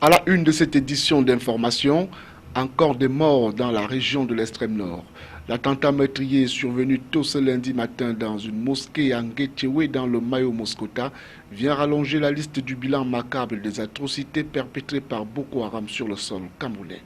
À la une de cette édition d'information, encore des morts dans la région de l'extrême nord. L'attentat meurtrier est survenu tôt ce lundi matin dans une mosquée à Nguetchewe dans le Mayo Moscota vient rallonger la liste du bilan macabre des atrocités perpétrées par Boko Haram sur le sol camerounais.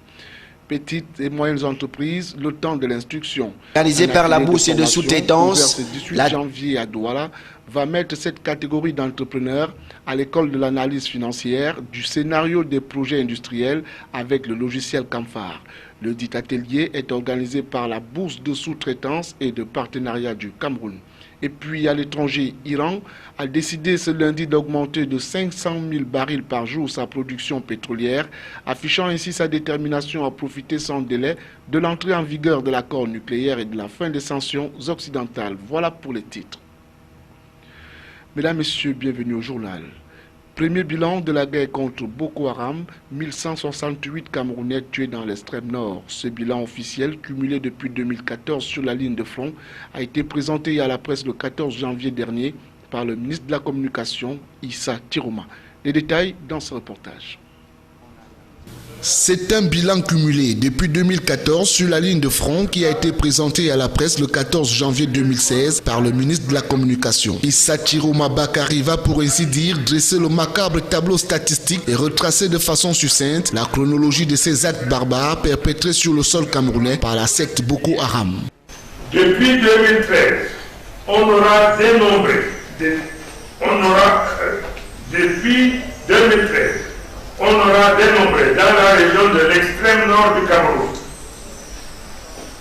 Petites et moyennes entreprises, le temps de l'instruction. Réalisé par la bourse de sous-traitance, le 18 janvier à Douala va mettre cette catégorie d'entrepreneurs à l'école de l'analyse financière du scénario des projets industriels avec le logiciel Camphar. Le dit atelier est organisé par la bourse de sous-traitance et de partenariat du Cameroun. Et puis à l'étranger, Iran a décidé ce lundi d'augmenter de 500 000 barils par jour sa production pétrolière, affichant ainsi sa détermination à profiter sans délai de l'entrée en vigueur de l'accord nucléaire et de la fin des sanctions occidentales. Voilà pour les titres. Mesdames, Messieurs, bienvenue au journal. Premier bilan de la guerre contre Boko Haram, 1168 Camerounais tués dans l'extrême nord. Ce bilan officiel, cumulé depuis 2014 sur la ligne de front, a été présenté à la presse le 14 janvier dernier par le ministre de la Communication, Issa Tiroma. Les détails dans ce reportage. C'est un bilan cumulé depuis 2014 sur la ligne de front qui a été présenté à la presse le 14 janvier 2016 par le ministre de la Communication. Issa Tiroma Bakari va pour ainsi dire dresser le macabre tableau statistique et retracer de façon succincte la chronologie de ces actes barbares perpétrés sur le sol camerounais par la secte Boko Haram. Depuis 2013, on aura dénombré, on aura dénombré dans la région de l'extrême nord du Cameroun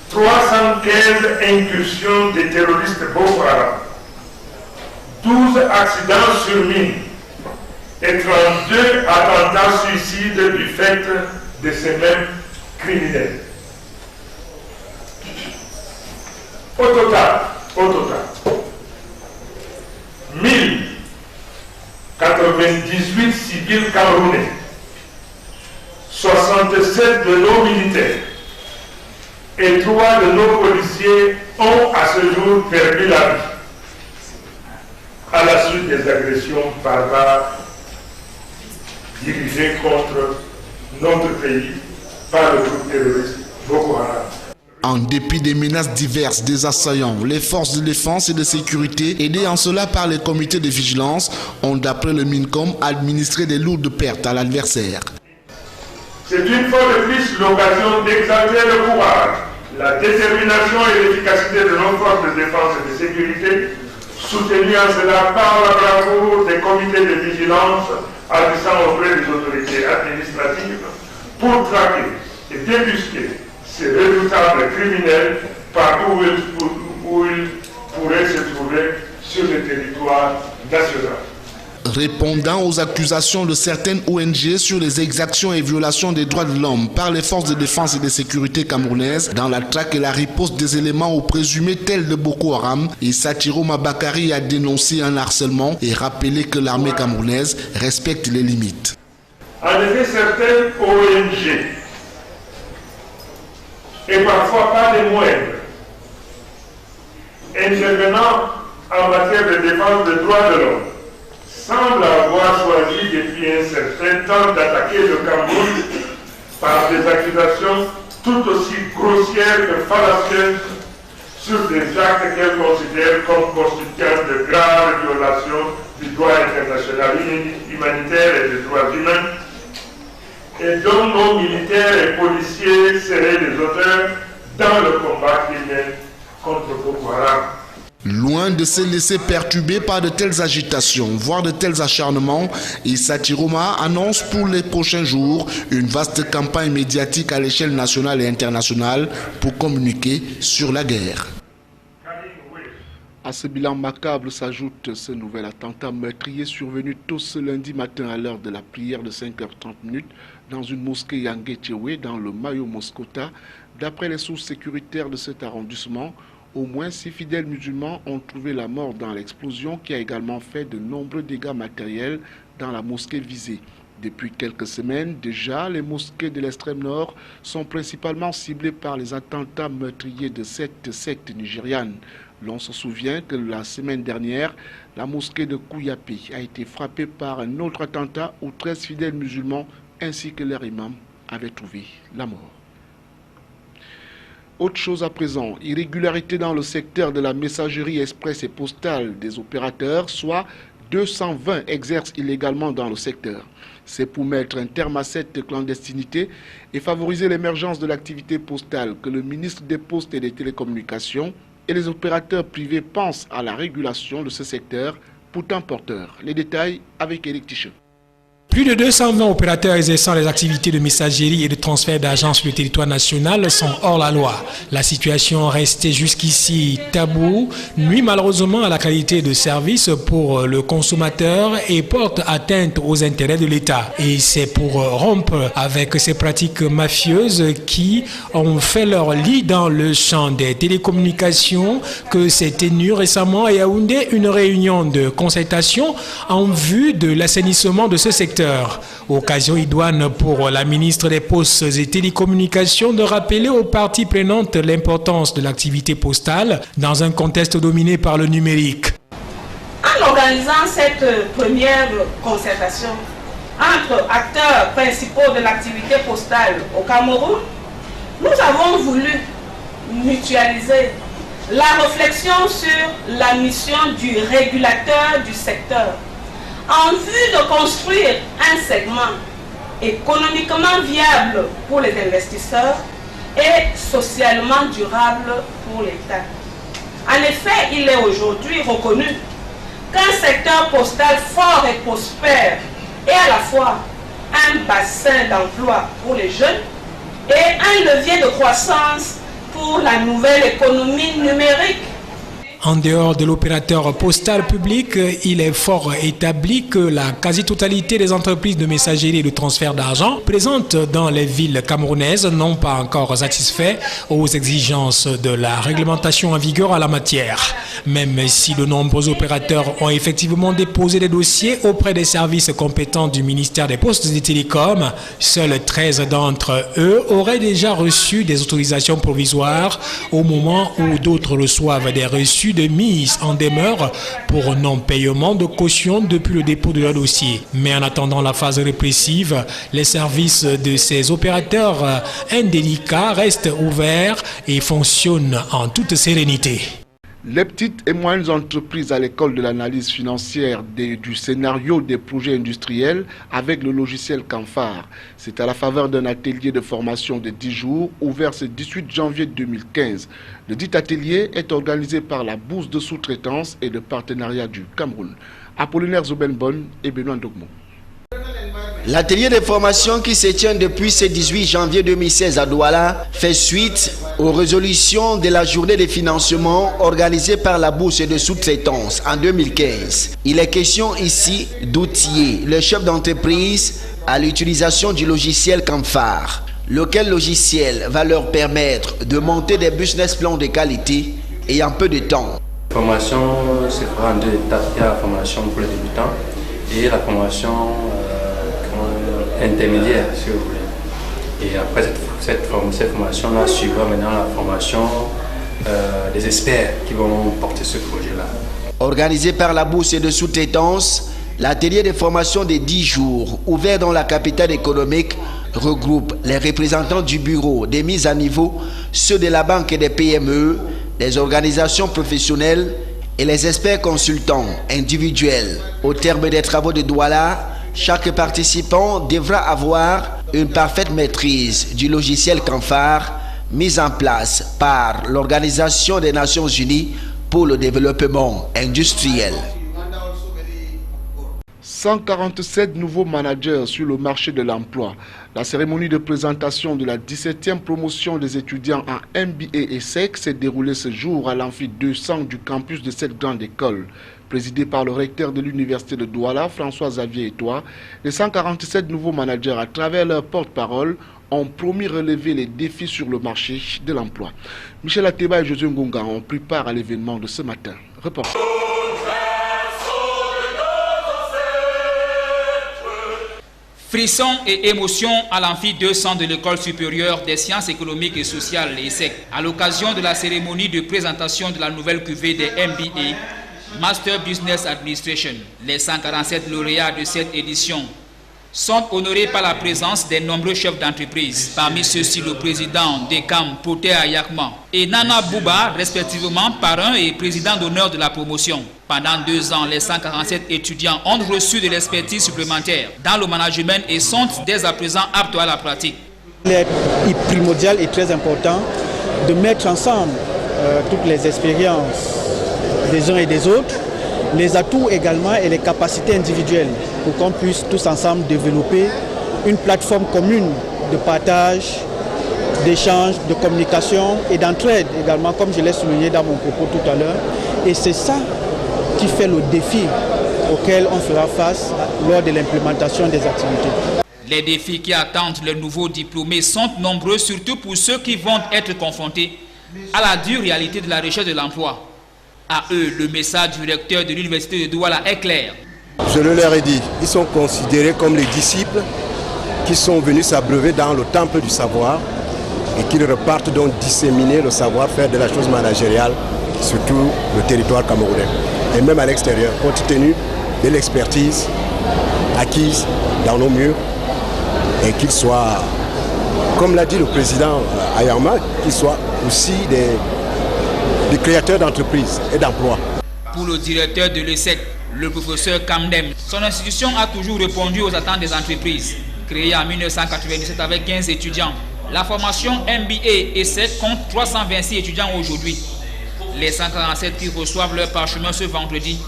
315 incursions des terroristes Boko Haram, 12 accidents sur mine et 32 attentats suicides du fait de ces mêmes criminels. Au total, 1098 civils camerounais, 67 de nos militaires et 3 de nos policiers ont à ce jour perdu la vie à la suite des agressions barbares dirigées contre notre pays par le groupe terroriste Boko Haram. En dépit des menaces diverses des assaillants, les forces de défense et de sécurité, aidées en cela par les comités de vigilance, ont d'après le MINCOM administré des lourdes pertes à l'adversaire. C'est une fois de plus l'occasion d'exalter le courage, la détermination et l'efficacité de nos forces de défense et de sécurité, soutenues en cela par la bravoure des comités de vigilance agissant auprès des autorités administratives pour traquer et débusquer ces redoutables criminels partout où ils pourraient se trouver sur le territoire national. Répondant aux accusations de certaines ONG sur les exactions et violations des droits de l'homme par les forces de défense et de sécurité camerounaises dans la traque et la riposte des éléments aux présumés tels de Boko Haram, Issa Tiroma Bakari a dénoncé un harcèlement et rappelé que l'armée camerounaise respecte les limites. En effet, certaines ONG, et parfois pas les moindres, intervenant en matière de défense des droits de l'homme, semble avoir choisi depuis un certain temps d'attaquer le Cameroun par des accusations tout aussi grossières que fallacieuses sur des actes qu'elles considèrent comme constituant de graves violations du droit international humanitaire et des droits humains, et dont nos militaires et policiers seraient les auteurs dans le combat qu'ils mènent contre Boko Haram. Loin de se laisser perturber par de telles agitations, voire de tels acharnements, Issa Tiroma annonce pour les prochains jours une vaste campagne médiatique à l'échelle nationale et internationale pour communiquer sur la guerre. À ce bilan macabre s'ajoute ce nouvel attentat meurtrier survenu tôt ce lundi matin à l'heure de la prière de 5h30 dans une mosquée à Nguetchewe dans le Mayo Moscota. D'après les sources sécuritaires de cet arrondissement, au moins 6 fidèles musulmans ont trouvé la mort dans l'explosion qui a également fait de nombreux dégâts matériels dans la mosquée visée. Depuis quelques semaines, déjà, les mosquées de l'extrême nord sont principalement ciblées par les attentats meurtriers de cette secte nigériane. L'on se souvient que la semaine dernière, la mosquée de Kouyapi a été frappée par un autre attentat où 13 fidèles musulmans ainsi que leur imam avaient trouvé la mort. Autre chose à présent, irrégularité dans le secteur de la messagerie express et postale des opérateurs, soit 220 exercent illégalement dans le secteur. C'est pour mettre un terme à cette clandestinité et favoriser l'émergence de l'activité postale que le ministre des Postes et des Télécommunications et les opérateurs privés pensent à la régulation de ce secteur, pourtant porteur. Les détails avec Eric Tichon. Plus de 220 opérateurs exerçant les activités de messagerie et de transfert d'argent sur le territoire national sont hors la loi. La situation restée jusqu'ici taboue nuit malheureusement à la qualité de service pour le consommateur et porte atteinte aux intérêts de l'État. Et c'est pour rompre avec ces pratiques mafieuses qui ont fait leur lit dans le champ des télécommunications que s'est tenue récemment à Yaoundé une réunion de concertation en vue de l'assainissement de ce secteur. Occasion idoine pour la ministre des Postes et Télécommunications de rappeler aux parties prenantes l'importance de l'activité postale dans un contexte dominé par le numérique. En organisant cette première concertation entre acteurs principaux de l'activité postale au Cameroun, nous avons voulu mutualiser la réflexion sur la mission du régulateur du secteur en vue de construire un segment économiquement viable pour les investisseurs et socialement durable pour l'État. En effet, il est aujourd'hui reconnu qu'un secteur postal fort et prospère est à la fois un bassin d'emploi pour les jeunes et un levier de croissance pour la nouvelle économie numérique. En dehors de l'opérateur postal public, il est fort établi que la quasi-totalité des entreprises de messagerie et de transfert d'argent présentes dans les villes camerounaises n'ont pas encore satisfait aux exigences de la réglementation en vigueur en la matière. Même si de nombreux opérateurs ont effectivement déposé des dossiers auprès des services compétents du ministère des Postes et des Télécoms, seuls 13 d'entre eux auraient déjà reçu des autorisations provisoires au moment où d'autres reçoivent des reçus de mise en demeure pour non-paiement de caution depuis le dépôt de leur dossier. Mais en attendant la phase répressive, les services de ces opérateurs indélicats restent ouverts et fonctionnent en toute sérénité. Les petites et moyennes entreprises à l'école de l'analyse financière du scénario des projets industriels avec le logiciel Camphar. C'est à la faveur d'un atelier de formation de 10 jours ouvert ce 18 janvier 2015. Le dit atelier est organisé par la Bourse de sous-traitance et de partenariat du Cameroun. Apollinaire Zobenbonne et Benoît Ndogmo. L'atelier de formation qui se tient depuis ce 18 janvier 2016 à Douala fait suite aux résolutions de la journée de financement organisée par la Bourse de sous-traitance en 2015. Il est question ici d'outiller le chef d'entreprise à l'utilisation du logiciel Camphar, lequel logiciel va leur permettre de monter des business plans de qualité et en peu de temps. La formation se fera en 2 étapes. Il y a la formation pour les débutants et la formation intermédiaire, si vous voulez. Et après cette formation-là suivra maintenant la formation des experts qui vont porter ce projet-là. Organisé par la Bourse de sous-traitance, l'atelier de formation de 10 jours, ouvert dans la capitale économique, regroupe les représentants du bureau des mises à niveau, ceux de la banque et des PME, les organisations professionnelles et les experts consultants individuels. Au terme des travaux de Douala, chaque participant devra avoir une parfaite maîtrise du logiciel Camphar mis en place par l'Organisation des Nations Unies pour le développement industriel. 147 nouveaux managers sur le marché de l'emploi. La cérémonie de présentation de la 17e promotion des étudiants en MBA et SEC s'est déroulée ce jour à l'amphi 200 du campus de cette grande école. Présidé par le recteur de l'université de Douala, François-Xavier Etoile, les 147 nouveaux managers, à travers leur porte-parole, ont promis relever les défis sur le marché de l'emploi. Michel Ateba et Josué Ngonga ont pris part à l'événement de ce matin. Reportage. Frissons et émotions à l'amphi 200 de l'École supérieure des sciences économiques et sociales, l'ESSEC, à l'occasion de la cérémonie de présentation de la nouvelle cuvée des MBA, Master Business Administration. Les 147 lauréats de cette édition sont honorés par la présence des nombreux chefs d'entreprise. Parmi ceux-ci, le président d'ECAM, Poté Ayakman, et Nana Bouba, respectivement parrain et président d'honneur de la promotion. Pendant 2 ans, les 147 étudiants ont reçu de l'expertise supplémentaire dans le management et sont dès à présent aptes à la pratique. Il est primordial et très important de mettre ensemble toutes les expériences des uns et des autres, les atouts également et les capacités individuelles pour qu'on puisse tous ensemble développer une plateforme commune de partage, d'échange, de communication et d'entraide également, comme je l'ai souligné dans mon propos tout à l'heure. Et c'est ça qui fait le défi auquel on fera face lors de l'implémentation des activités. Les défis qui attendent les nouveaux diplômés sont nombreux, surtout pour ceux qui vont être confrontés à la dure réalité de la recherche de l'emploi. À eux, le message du recteur de l'université de Douala est clair. Je le leur ai dit, ils sont considérés comme les disciples qui sont venus s'abreuver dans le temple du savoir et qu'ils repartent donc disséminer le savoir-faire de la chose managériale sur tout le territoire camerounais et même à l'extérieur, compte tenu de l'expertise acquise dans nos murs et qu'ils soient, comme l'a dit le président Ayama, qu'ils soient aussi des créateurs d'entreprises et d'emplois. Pour le directeur de l'ESSEC, le professeur Kamdem, son institution a toujours répondu aux attentes des entreprises. Créée en 1997 avec 15 étudiants, la formation MBA ESSEC compte 326 étudiants aujourd'hui. Les 147 qui reçoivent leur parchemin ce vendredi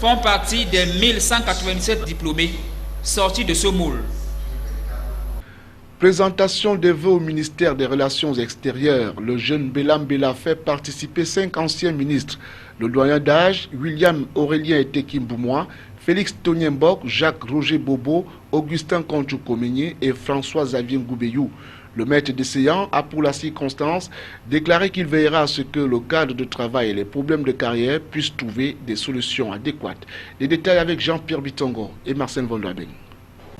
font partie des 1197 diplômés sortis de ce moule. Présentation des vœux au ministère des Relations extérieures. Le jeune Bélam Béla fait participer 5 anciens ministres. Le doyen d'âge, William Aurélien Etekimboumois, Félix Toniembok, Jacques Roger Bobo, Augustin Conchoukomenier et François-Xavier Ngoubeyou. Le maître des séances a pour la circonstance déclaré qu'il veillera à ce que le cadre de travail et les problèmes de carrière puissent trouver des solutions adéquates. Les détails avec Jean-Pierre Bitongo et Marcel Vondraben.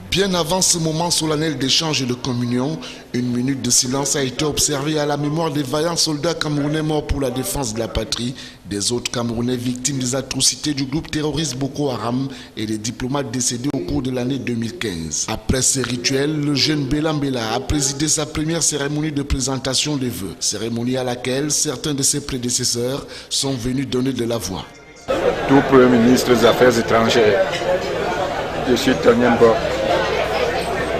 Bien avant ce moment solennel d'échange et de communion, une minute de silence a été observée à la mémoire des vaillants soldats camerounais morts pour la défense de la patrie, des autres Camerounais victimes des atrocités du groupe terroriste Boko Haram et des diplomates décédés au cours de l'année 2015. Après ces rituels, le jeune Bélam Béla a présidé sa première cérémonie de présentation des vœux, cérémonie à laquelle certains de ses prédécesseurs sont venus donner de la voix. Tout Premier ministre des Affaires étrangères, je suis Toniembok,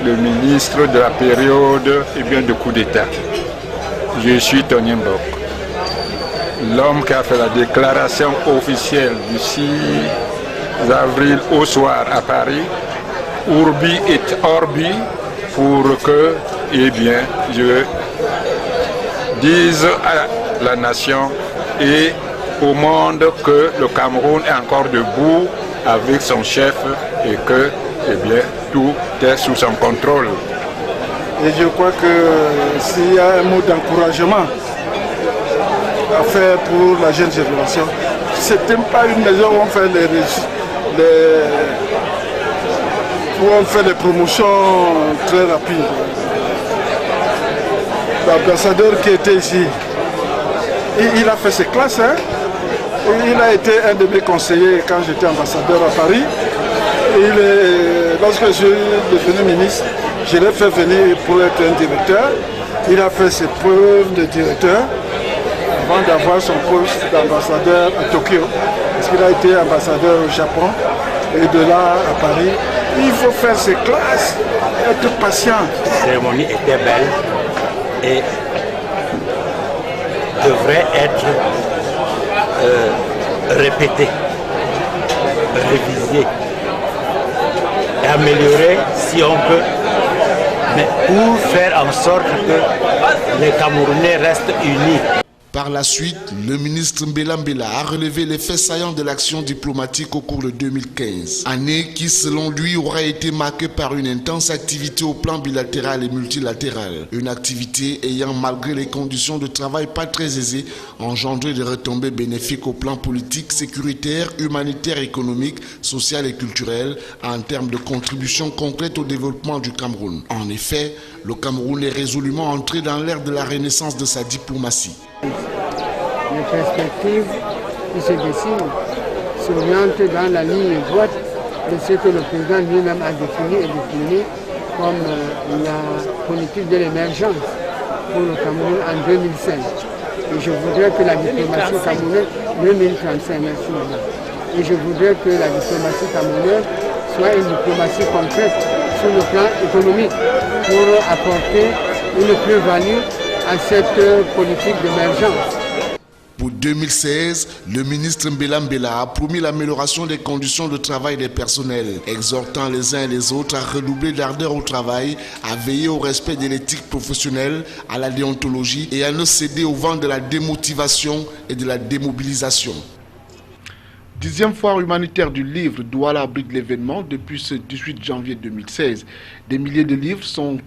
le ministre de la période de coup d'État. Je suis Toniembok, l'homme qui a fait la déclaration officielle du 6 avril au soir à Paris, Urbi et Orbi, pour que, je dise à la nation et au monde que le Cameroun est encore debout avec son chef et que, tout est sous son contrôle. Et je crois que s'il y a un mot d'encouragement à faire pour la jeune génération, ce n'est pas une maison où on fait les promotions très rapides. L'ambassadeur qui était ici, il a fait ses classes. Il a été un de mes conseillers quand j'étais ambassadeur à Paris. Lorsque je suis devenu ministre, je l'ai fait venir pour être un directeur. Il a fait ses preuves de directeur avant d'avoir son poste d'ambassadeur à Tokyo. Parce qu'il a été ambassadeur au Japon et de là à Paris. Il faut faire ses classes, être patient. La cérémonie était belle et devrait être répétée, révisée. Améliorer si on peut, mais pour faire en sorte que les Camerounais restent unis. Par la suite, le ministre Bélam Béla a relevé les faits saillants de l'action diplomatique au cours de 2015. Année qui, selon lui, aura été marquée par une intense activité au plan bilatéral et multilatéral. Une activité ayant, malgré les conditions de travail pas très aisées, engendré des retombées bénéfiques au plan politique, sécuritaire, humanitaire, économique, social et culturel, en termes de contribution concrète au développement du Cameroun. En effet, le Cameroun est résolument entré dans l'ère de la renaissance de sa diplomatie. Les perspectives qui se dessinent s'orientent dans la ligne droite de ce que le président lui-même a défini et décliné comme la politique de l'émergence pour le Cameroun en 2016. Et je voudrais que la diplomatie camerounaise, 2035, merci madame. Et je voudrais que la diplomatie camerounaise soit une diplomatie concrète sur le plan économique pour apporter une plus-value à cette politique d'émergence. Pour 2016, le ministre Mbela Mbela a promis l'amélioration des conditions de travail des personnels, exhortant les uns et les autres à redoubler d'ardeur au travail, à veiller au respect de l'éthique professionnelle, à la déontologie et à ne céder au vent de la démotivation et de la démobilisation. 10e foire humanitaire du livre, Douala abrite l'événement depuis ce 18 janvier 2016. Des milliers de livres sont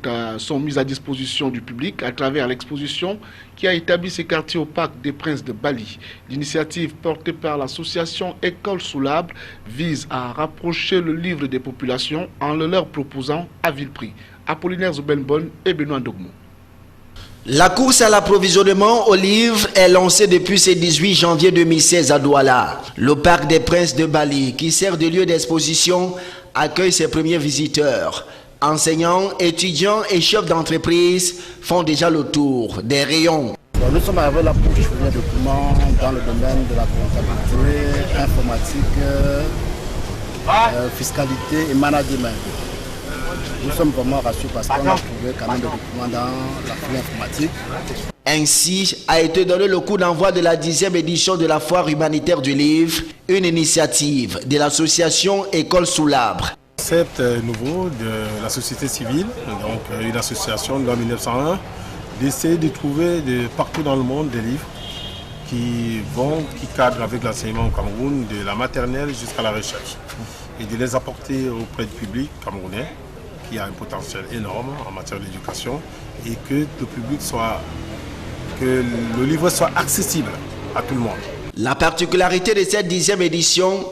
mis à disposition du public à travers l'exposition qui a établi ses quartiers au Parc des Princes de Bali. L'initiative portée par l'association École sous l'arbre vise à rapprocher le livre des populations en le leur proposant à vil prix. Apollinaire Zoubenbon et Benoît Dogmo. La course à l'approvisionnement aux livres est lancée depuis ce 18 janvier 2016 à Douala. Le Parc des Princes de Bali, qui sert de lieu d'exposition, accueille ses premiers visiteurs. Enseignants, étudiants et chefs d'entreprise font déjà le tour des rayons. Nous sommes avec la bouche de documents dans le domaine de la comptabilité, informatique, fiscalité et management. Nous sommes vraiment rassurés parce qu'on a trouvé quand même des documents dans la filière informatique. Ainsi a été donné le coup d'envoi de la 10e édition de la foire humanitaire du livre, une initiative de l'association École sous l'arbre. C'est nouveau de la société civile, donc une association de 1901, d'essayer de trouver partout dans le monde des livres qui cadrent avec l'enseignement au Cameroun, de la maternelle jusqu'à la recherche, et de les apporter auprès du public camerounais, qui a un potentiel énorme en matière d'éducation, et que le livre soit accessible à tout le monde. La particularité de cette 10e édition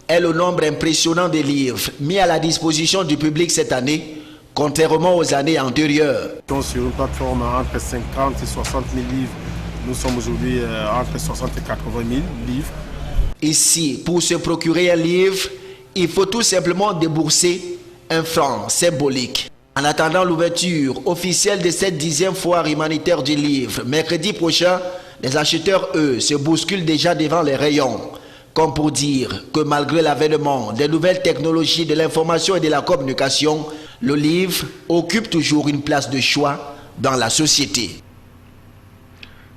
est le nombre impressionnant de livres mis à la disposition du public cette année, contrairement aux années antérieures. Sur une plateforme entre 50 et 60 000 livres, nous sommes aujourd'hui entre 60 et 80 000 livres. Ici, pour se procurer un livre, il faut tout simplement débourser un franc symbolique. En attendant l'ouverture officielle de cette 10e foire humanitaire du livre, mercredi prochain, les acheteurs, eux, se bousculent déjà devant les rayons. Comme pour dire que malgré l'avènement des nouvelles technologies de l'information et de la communication, le livre occupe toujours une place de choix dans la société.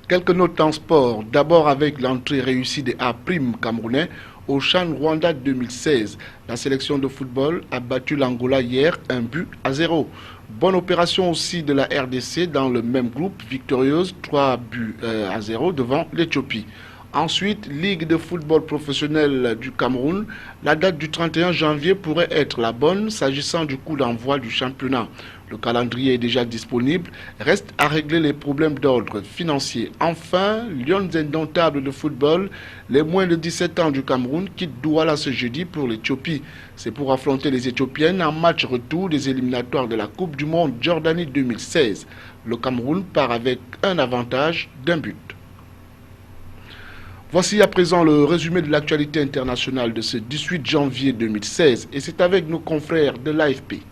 Quelques notes en sport. D'abord avec l'entrée réussie des A' camerounais au CHAN Rwanda 2016. La sélection de football a battu l'Angola hier 1-0. Bonne opération aussi de la RDC dans le même groupe, victorieuse 3-0 devant l'Éthiopie. Ensuite, Ligue de football professionnel du Cameroun. La date du 31 janvier pourrait être la bonne s'agissant du coup d'envoi du championnat. Le calendrier est déjà disponible. Reste à régler les problèmes d'ordre financier. Enfin, Lions indomptables de football, les moins de 17 ans du Cameroun quittent Douala ce jeudi pour l'Éthiopie. C'est pour affronter les Éthiopiennes en match retour des éliminatoires de la Coupe du Monde Jordanie 2016. Le Cameroun part avec un avantage d'1 but. Voici à présent le résumé de l'actualité internationale de ce 18 janvier 2016 et c'est avec nos confrères de l'AFP.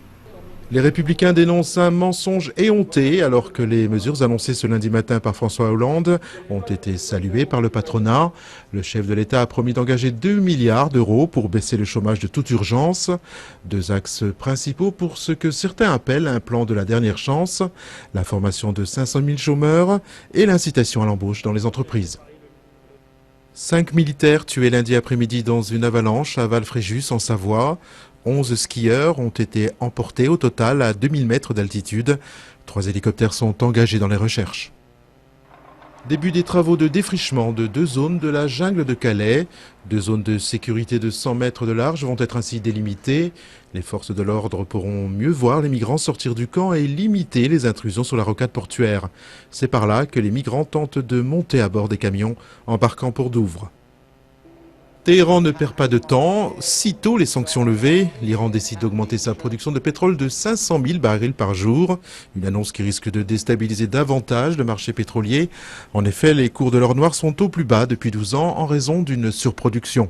Les Républicains dénoncent un mensonge éhonté alors que les mesures annoncées ce lundi matin par François Hollande ont été saluées par le patronat. Le chef de l'État a promis d'engager 2 milliards d'euros pour baisser le chômage de toute urgence. 2 axes principaux pour ce que certains appellent un plan de la dernière chance, la formation de 500 000 chômeurs et l'incitation à l'embauche dans les entreprises. 5 militaires tués lundi après-midi dans une avalanche à Val-Fréjus en Savoie. 11 skieurs ont été emportés au total à 2000 mètres d'altitude. 3 hélicoptères sont engagés dans les recherches. Début des travaux de défrichement de 2 zones de la jungle de Calais. 2 zones de sécurité de 100 mètres de large vont être ainsi délimitées. Les forces de l'ordre pourront mieux voir les migrants sortir du camp et limiter les intrusions sur la rocade portuaire. C'est par là que les migrants tentent de monter à bord des camions, embarquant pour Douvres. Téhéran ne perd pas de temps. Sitôt les sanctions levées, l'Iran décide d'augmenter sa production de pétrole de 500 000 barils par jour. Une annonce qui risque de déstabiliser davantage le marché pétrolier. En effet, les cours de l'or noir sont au plus bas depuis 12 ans en raison d'une surproduction.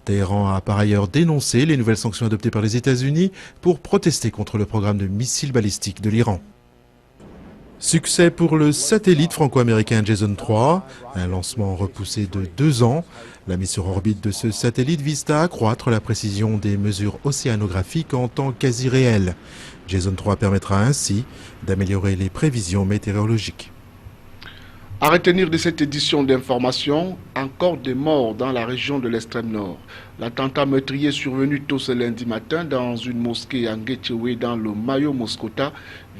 Téhéran a par ailleurs dénoncé les nouvelles sanctions adoptées par les États-Unis pour protester contre le programme de missiles balistiques de l'Iran. Succès pour le satellite franco-américain Jason 3, un lancement repoussé de 2 ans. La mise sur orbite de ce satellite vise à accroître la précision des mesures océanographiques en temps quasi réel. Jason 3 permettra ainsi d'améliorer les prévisions météorologiques. À retenir de cette édition d'information, encore des morts dans la région de l'extrême nord. L'attentat meurtrier survenu tôt ce lundi matin dans une mosquée à Ngetchewe dans le Mayo Moskota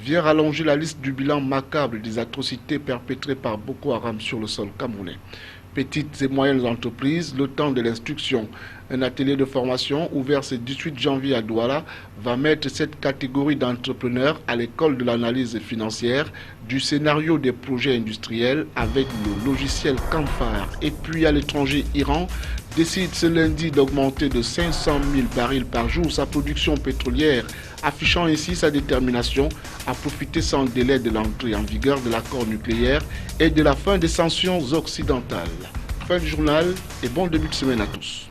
vient rallonger la liste du bilan macabre des atrocités perpétrées par Boko Haram sur le sol camerounais. Petites et moyennes entreprises, le temps de l'instruction. Un atelier de formation ouvert ce 18 janvier à Douala va mettre cette catégorie d'entrepreneurs à l'école de l'analyse financière, du scénario des projets industriels avec le logiciel Camphar. Et puis à l'étranger, Iran décide ce lundi d'augmenter de 500 000 barils par jour sa production pétrolière, affichant ainsi sa détermination à profiter sans délai de l'entrée en vigueur de l'accord nucléaire et de la fin des sanctions occidentales. Fin du journal et bon début de semaine à tous.